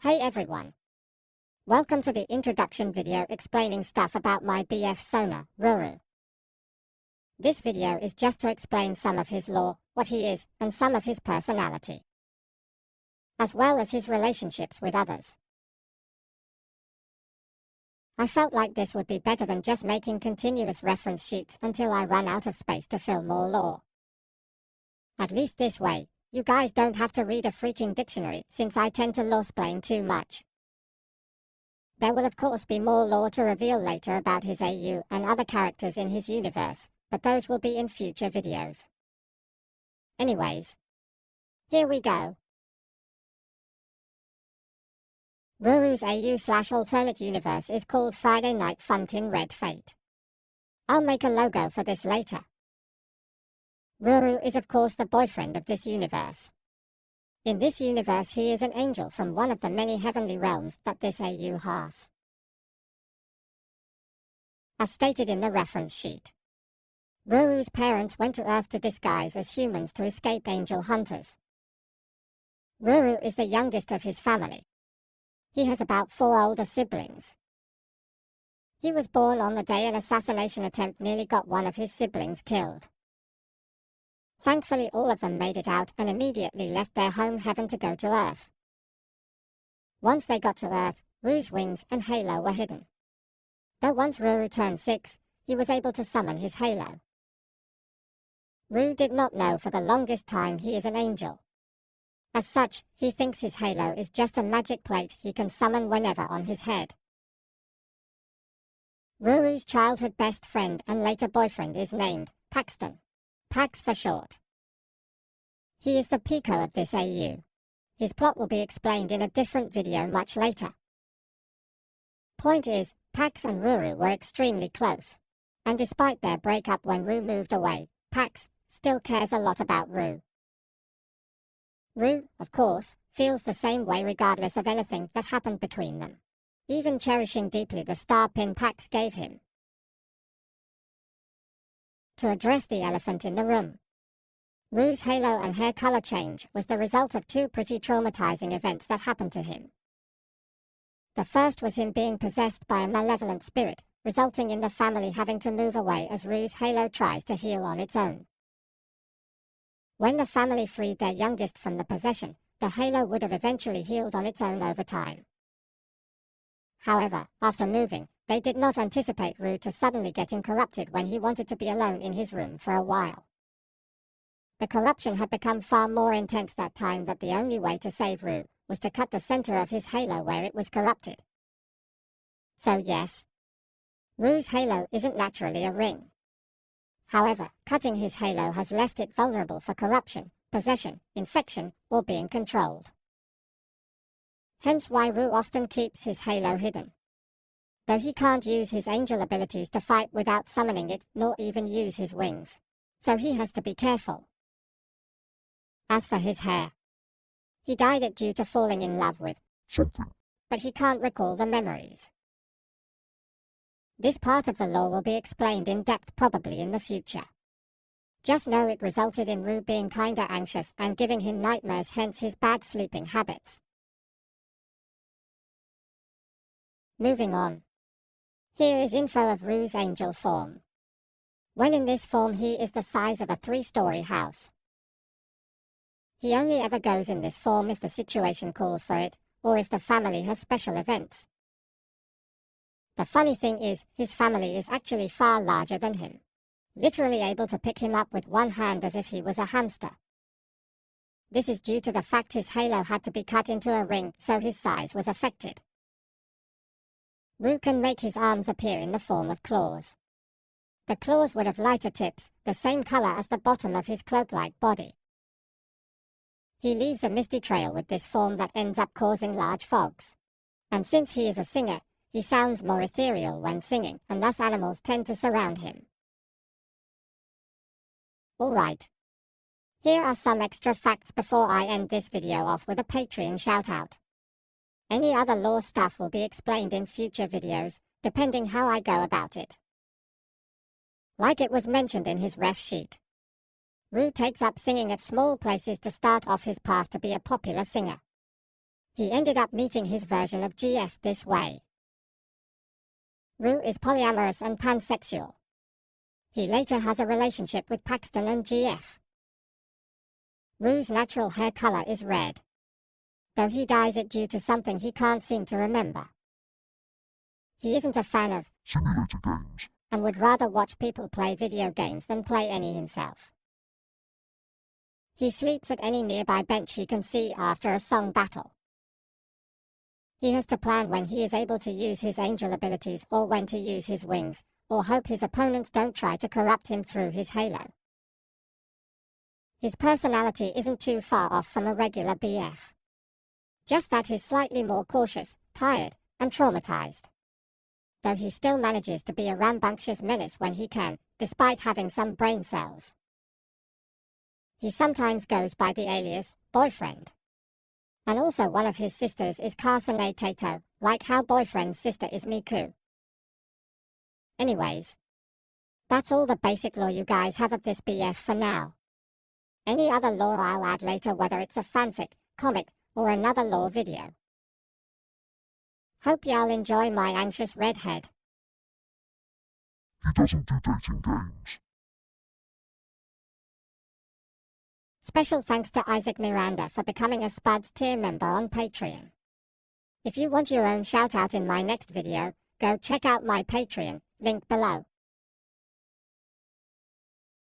Hey everyone! Welcome to the introduction video explaining stuff about my BFsona, Ruru. This video is just to explain some of his lore, what he is, and some of his personality, as well as his relationships with others. I felt like this would be better than just making continuous reference sheets until I run out of space to fill more lore. At least this way, you guys don't have to read a freaking dictionary, since I tend to lore-splain too much. There will of course be more lore to reveal later about his AU and other characters in his universe, but those will be in future videos. Anyways, here we go. Ruru's AU/alternate universe is called Friday Night Funkin' Red Fate. I'll make a logo for this later. Ruru is of course the boyfriend of this universe. In this universe he is an angel from one of the many heavenly realms that this AU has. As stated in the reference sheet, Ruru's parents went to Earth to disguise as humans to escape angel hunters. Ruru is the youngest of his family. He has about 4 older siblings. He was born on the day an assassination attempt nearly got one of his siblings killed. Thankfully all of them made it out and immediately left their home heaven to go to Earth. Once they got to Earth, Ruru's wings and halo were hidden. Though once Ruru turned 6, he was able to summon his halo. Ruru did not know for the longest time he is an angel. As such, he thinks his halo is just a magic plate he can summon whenever on his head. Ruru's childhood best friend and later boyfriend is named Paxton. Pax for short. He is the Pico of this AU. His plot will be explained in a different video much later. Point is, Pax and Ruru were extremely close, and despite their breakup when Ruru moved away, Pax still cares a lot about Ruru. Ruru, of course, feels the same way regardless of anything that happened between them, even cherishing deeply the star pin Pax gave him. To address the elephant in the room, Ruru's halo and hair color change was the result of 2 pretty traumatizing events that happened to him. The first was him being possessed by a malevolent spirit, resulting in the family having to move away as Ruru's halo tries to heal on its own. When the family freed their youngest from the possession, the halo would have eventually healed on its own over time. However, after moving, they did not anticipate Ruru to suddenly getting corrupted when he wanted to be alone in his room for a while. The corruption had become far more intense that time that the only way to save Ruru was to cut the center of his halo where it was corrupted. So yes, Ruru's halo isn't naturally a ring. However, cutting his halo has left it vulnerable for corruption, possession, infection, or being controlled. Hence why Ruru often keeps his halo hidden. Though he can't use his angel abilities to fight without summoning it, nor even use his wings, so he has to be careful. As for his hair, he dyed it due to falling in love with something, but he can't recall the memories. This part of the lore will be explained in depth probably in the future. Just know it resulted in Ruru being kinda anxious and giving him nightmares, hence his bad sleeping habits. Moving on. Here is info of Ruru's angel form. When in this form he is the size of a 3-story house. He only ever goes in this form if the situation calls for it, or if the family has special events. The funny thing is, his family is actually far larger than him, literally able to pick him up with one hand as if he was a hamster. This is due to the fact his halo had to be cut into a ring, so his size was affected. Ruru can make his arms appear in the form of claws. The claws would have lighter tips, the same color as the bottom of his cloak-like body. He leaves a misty trail with this form that ends up causing large fogs. And since he is a singer, he sounds more ethereal when singing, and thus animals tend to surround him. Alright. Here are some extra facts before I end this video off with a Patreon shout-out. Any other lore stuff will be explained in future videos, depending how I go about it. Like it was mentioned in his ref sheet, Ruru takes up singing at small places to start off his path to be a popular singer. He ended up meeting his version of GF this way. Ruru is polyamorous and pansexual. He later has a relationship with Paxton and GF. Ruru's natural hair color is red, though he dyes it due to something he can't seem to remember. He isn't a fan of simulator games and would rather watch people play video games than play any himself. He sleeps at any nearby bench he can see after a song battle. He has to plan when he is able to use his angel abilities or when to use his wings, or hope his opponents don't try to corrupt him through his halo. His personality isn't too far off from a regular BF. Just that he's slightly more cautious, tired, and traumatized. Though he still manages to be a rambunctious menace when he can, despite having some brain cells. He sometimes goes by the alias Boyfriend. And also one of his sisters is Kasane Tato, like how Boyfriend's sister is Miku. Anyways, that's all the basic lore you guys have of this BF for now. Any other lore I'll add later, whether it's a fanfic, comic, or another lore video. Hope y'all enjoy my anxious redhead. He doesn't do dating games. Special thanks to Isaac Miranda for becoming a Spuds tier member on Patreon. If you want your own shout out in my next video, go check out my Patreon, link below.